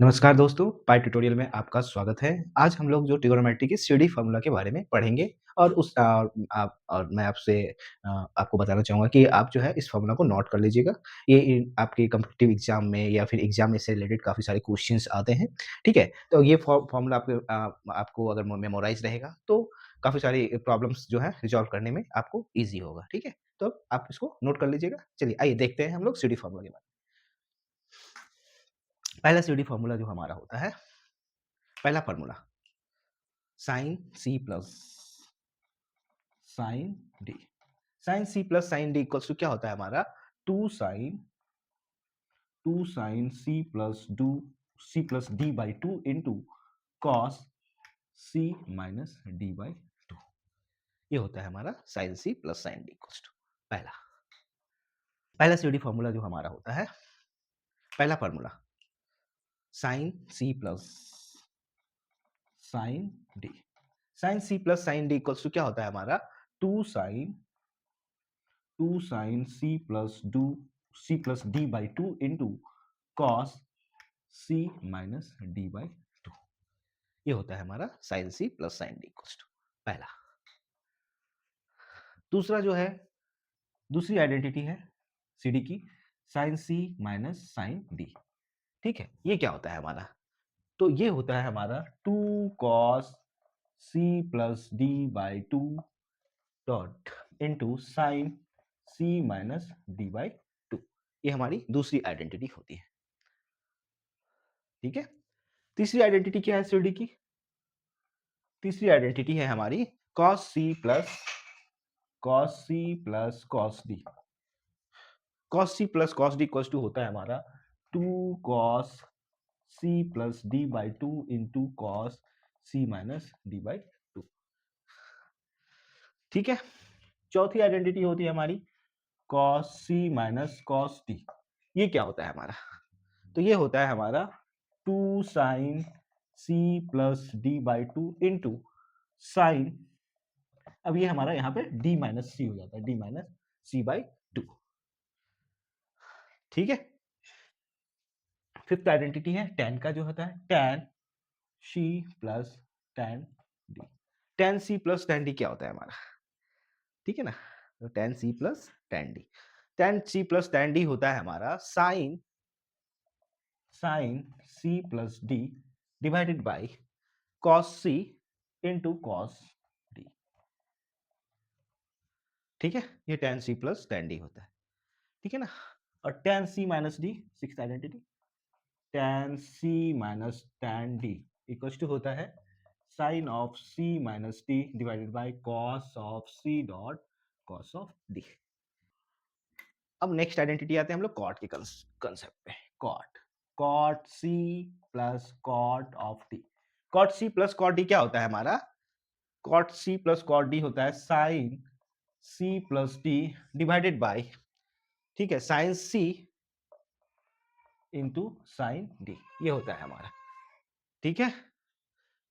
नमस्कार दोस्तों, पाई ट्यूटोरियल में आपका स्वागत है। आज हम लोग जो ट्रिग्नोमेट्री के सीढ़ी फ़ॉर्मूला के बारे में पढ़ेंगे और और मैं आपसे आपको बताना चाहूँगा कि आप जो है इस फ़ॉर्मूला को नोट कर लीजिएगा। ये आपके कॉम्पिटिटिव एग्ज़ाम में या फिर एग्ज़ाम से रिलेटेड काफ़ी सारे क्वेश्चन्स आते हैं, ठीक है? तो ये फ़ॉर्मूला आपको अगर मेमोराइज़ रहेगा तो काफ़ी सारी प्रॉब्लम्स जो है रिज़ॉल्व करने में आपको ईज़ी होगा, ठीक है? तो आप इसको नोट कर लीजिएगा। चलिए आइए देखते हैं हम लोग सीढ़ी फ़ॉर्मूला के बारे में। पहला सीढ़ी फ़ॉर्मूला जो हमारा होता है, पहला formula sine C plus sine D. Sine C plus sine D equals to क्या होता है हमारा? Two sine C plus D by two into cos C minus D by two. ये होता है हमारा sine C plus sine D equals to पहला पहला सीडी फॉर्मूला जो हमारा होता है, पहला formula sine C plus sine D. Sine C plus sine D equals to क्या होता है हमारा? Two sine C plus D by two into cos C minus D by two. ये होता है हमारा sine C plus sine D equals to पहला। दूसरा जो है, दूसरी आइडेंटिटी है सीडी की, sine C minus sine D. ठीक है, ये क्या होता है हमारा? तो ये होता है हमारा two cos C plus D by two dot into sine C minus D by two. ये हमारी दूसरी आइडेंटिटी होती है। ठीक है, तीसरी आइडेंटिटी क्या है सीडी की? तीसरी आइडेंटिटी है हमारी cos c plus cos c plus cos d। cos c plus cos d equals to होता है हमारा two cos c plus d by two into cos c minus d by two. ठीक है, चौथी आइडेंटिटी होती है हमारी cos c minus cos d। ये क्या होता है हमारा? तो ये होता है हमारा two sine c plus D by two into sine, अब ये हमारा यहाँ पे d माइनस सी हो जाता है, d minus C by two. ठीक है, फिफ्थ आइडेंटिटी है tan का, जो होता है tan c plus tan d। tan c plus tan d क्या होता है हमारा? ठीक है ना, तो tan c plus tan d, tan c plus tan d होता है हमारा sine c plus d divided by cos c into cos d। ठीक है, ये tan c plus tan d होता है। ठीक है ना, और tan c minus d, sixth identity, tan c minus tan d equals to होता है sine of c minus d divided by cos of c dot cos of d। अब next identity आते हैं हम लोग कॉट के कंसेप्ट पे। Cot c plus cot of d। Cot c plus cot d क्या होता है हमारा? Cot c plus cot d होता है sine c plus d divided bye, ठीक है, sine c into sine d। ये होता है हमारा। ठीक है,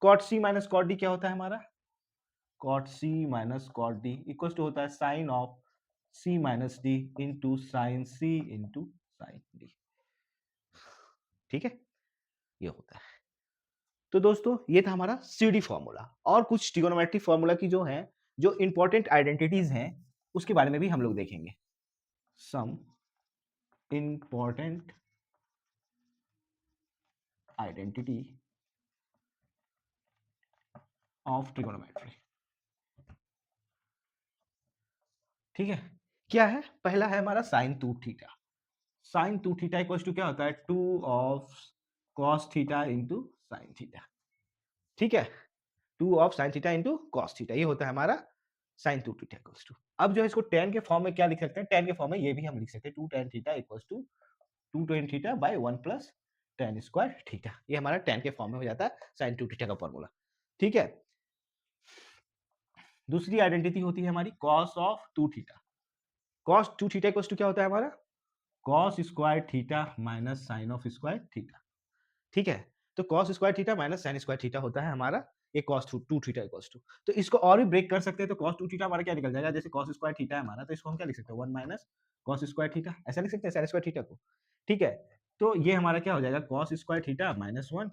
cot C minus cot D क्या होता है हमारा? Cot C minus cot D equal to होता है sine of C minus D into sine C into sine D. ठीक है, ये होता है। तो दोस्तों ये था हमारा सीडी फॉर्मूला, और कुछ ट्रिगोनोमेट्रिक फॉर्मूला की जो है, जो इंपॉर्टेंट आइडेंटिटीज हैं, उसके बारे में भी हम लोग देखेंगे। Some important identity of trigonometry. ठीक है, क्या है? पहला है हमारा sine two theta. Sine two theta equals to क्या होता है? Two of cos theta into sine theta. ठीक है, two of sine theta into cos theta, ये होता है हमारा sine two theta equals to. अब जो है इसको टेन के फॉर्म में क्या लिख सकते हैं? टेन के फॉर्म में ये भी हम लिख सकते हैं two tan theta equals to two tan theta by one plus tan square theta. ये हमारा टेन के फॉर्म में हो जाता है साइन टू थीटा का फॉर्मूला। ठीक है, दूसरी आइडेंटिटी होती है हमारी cos of two theta. Cos two theta equals to क्या होता है हमारा? Cos square theta minus sine of square theta. ठीक है, तो cos square theta minus sine square theta होता है हमारा ये cos two theta equals to. तो इसको और भी ब्रेक कर सकते हैं, तो cos टू थीटा हमारा क्या निकल जाएगा? जैसे cos स्क्वायर थीटा है हमारा, तो इसको हम क्या लिख सकते हैं? One minus cos square theta, ऐसा लिख सकते हैं साइन स्क्वायर थीटा को। ठीक है, तो ये हमारा क्या हो जाएगा, कॉस स्क्वायर थीटा माइनस 1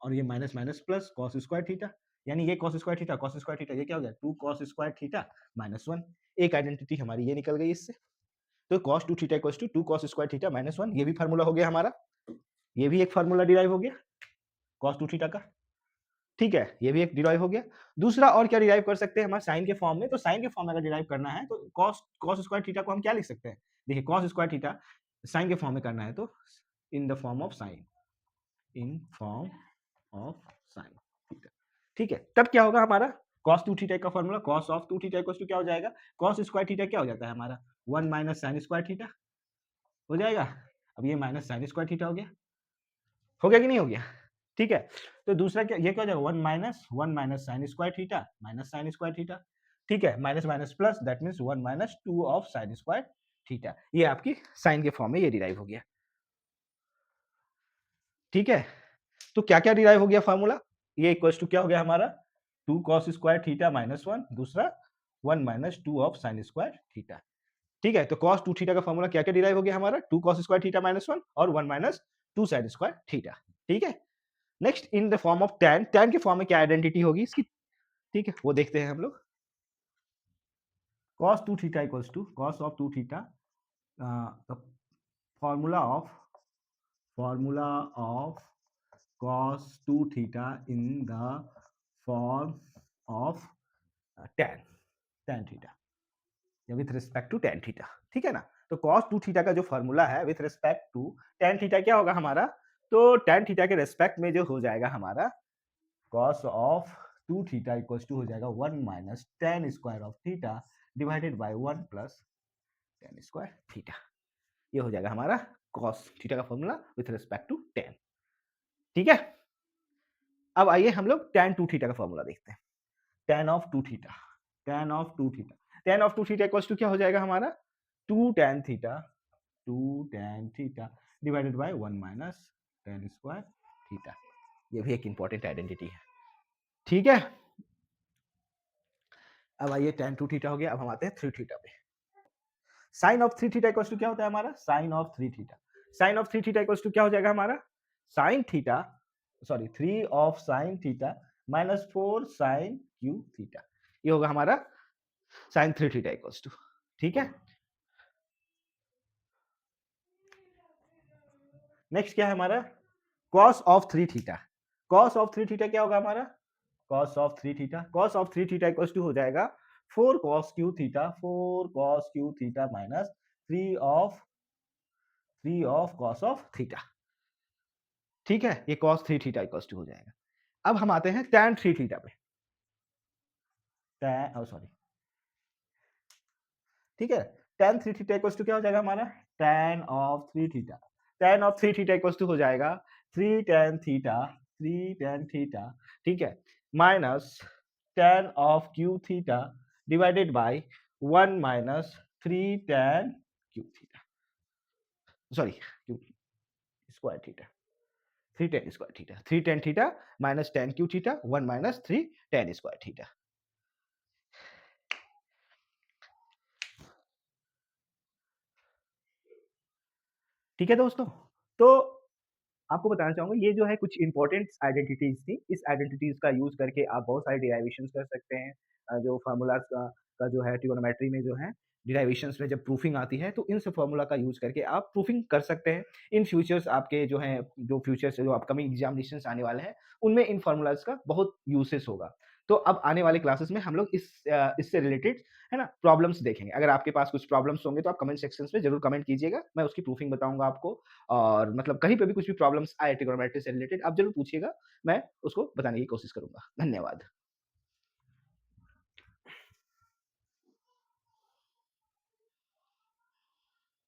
और ये minus minus plus cos square theta, यानी ये कॉस स्क्वायर थीटा, ये क्या हो गया 2 कॉस स्क्वायर थीटा माइनस 1। एक आइडेंटिटी हमारी ये निकल गई इससे। तो cos 2 theta equals to 2 cos square theta minus 1, ये भी फार्मूला हो गया हमारा। ये भी एक फार्मूला डिराइव हो गया cos 2 थीटा का। ठीक है, ये भी एक डिराइव हो गया। दूसरा और क्या डिराइव कर सकते हैं हमारे साइन के फॉर्म में, तो साइन के फॉर्म में अगर डिराइव करना है तो cos स्क्वायर थीटा को हम क्या लिख सकते हैं, देखिए cos स्क्वायर थीटा साइन के फॉर्म में करना है तो in the form of sine, in form of sine theta. ठीक है, तब क्या होगा हमारा cos 2 थीटा का formula cos of 2 theta equals to क्या हो जाएगा, cos स्क्वायर थीटा क्या हो जाता है हमारा 1 माइनस साइन स्क्वायर थीटा हो जाएगा। अब ये माइनस साइन स्क्वायर थीटा हो गया कि नहीं हो गया। ठीक है, तो दूसरा क्या, ये क्या हो जाएगा 1 minus sine square theta minus sine square theta. ठीक है, minus minus plus that means 1 minus 2 of sine square theta. ये आपकी साइन के फॉर्म में ये डिराइव हो गया। ठीक है, तो क्या क्या डिराइव हो गया फार्मूला, ये इक्वल्स टू क्या हो गया हमारा 2 cos स्क्वायर थीटा माइनस 1, दूसरा 1 minus 2 of sine square theta. ठीक है, तो cos 2 थीटा का फार्मूला क्या क्या डिराइव हो गया हमारा 2 cos स्क्वायर थीटा माइनस 1 और 1 माइनस 2 साइन स्क्वायर थीटा। ठीक है, next in the form of tan, tan के फॉर्म में क्या आइडेंटिटी होगी इसकी, ठीक है वो देखते हैं हम लोग। cos 2 theta equals to cos of 2 theta, formula of cos 2 theta in the form of tan theta या with respect to tan theta. ठीक है ना, तो cos 2 थीटा का जो फॉर्मूला है with respect to tan theta क्या होगा हमारा, तो tan थीटा के रेस्पेक्ट में जो हो जाएगा हमारा cos of 2 theta equals to हो जाएगा 1 minus tan square of theta divided by 1 plus tan square theta. ये हो जाएगा हमारा cos थीटा का formula with respect to tan। ठीक है, अब आइए हम लोग tan 2 थीटा का फॉर्मूला देखते हैं। tan of 2 theta, tan of 2 theta, tan of 2 theta equals to क्या हो जाएगा हमारा 2 tan theta divided by 1 minus tan square theta. ये भी एक इंपॉर्टेंट आइडेंटिटी है। ठीक है, अब आइए tan 2 थीटा हो गया, अब हम आते हैं 3 थीटा पे। Sine of 3 theta equals to क्या होता है हमारा sine of 3 theta, sine of 3 theta equals to क्या हो जाएगा हमारा sine theta, sorry 3 of sine theta minus 4 sine cube theta. ये होगा हमारा साइन 3 थीटा इक्वल्स टू। ठीक है, नेक्स्ट क्या है हमारा cos of 3 theta, cos of 3 theta क्या होगा हमारा cos of 3 theta, cos of 3 theta equals to हो जाएगा 4 cos cube theta minus 3 of cos of theta. ठीक है, ये cos 3 थीटा इक्वल्स टू हो जाएगा। अब हम आते हैं tan 3 थीटा पे, सॉरी, ठीक है, tan 3 थीटा इक्वल्स टू क्या हो जाएगा हमारा tan of 3 theta, tan of 3 theta equals to हो जाएगा 3 tan थीटा, ठीक है, minus tan of cube theta divided by 1 minus 3 tan cube theta, sorry cube square theta, 3 tan square theta, 3 tan theta minus tan cube theta 1 minus 3 tan square theta. ठीक है दोस्तों, तो आपको बताना चाहूँगा ये जो है कुछ इंपॉर्टेंट आइडेंटिटीज़ थी। इस आइडेंटिटीज़ का यूज़ करके आप बहुत सारे डेरिवेशंस कर सकते हैं। जो फ़ॉर्मूलाज़ का जो है ट्रिगोनोमेट्री में जो है डेरिवेशंस में जब प्रूफिंग आती है तो इन सब फ़ॉर्मूला का यूज़ करके आप प्रूफिंग कर सकते हैं। इन फ्यूचर्स आपके जो हैं जो फ्यूचर्स जो अपकमिंग एग्ज़ामिनेशंस आने वाले हैं, उनमें इन फ़ॉर्मूलाज़ का बहुत यूसेस होगा। तो अब आने वाले क्लासेस में हम लोग इससे रिलेटेड है ना प्रॉब्लम्स देखेंगे। अगर आपके पास कुछ प्रॉब्लम्स होंगे तो आप कमेंट सेक्शंस में ज़रूर कमेंट कीजिएगा। मैं उसकी प्रूफिंग बताऊँगा आपको। और मतलब कहीं पे भी कुछ भी प्रॉब्लम्स आए ट्रिगोनोमेट्री से रिलेटेड आप ज़रूर पूछिएगा, मैं उसको बताने की कोशिश करूँगा। धन्यवाद।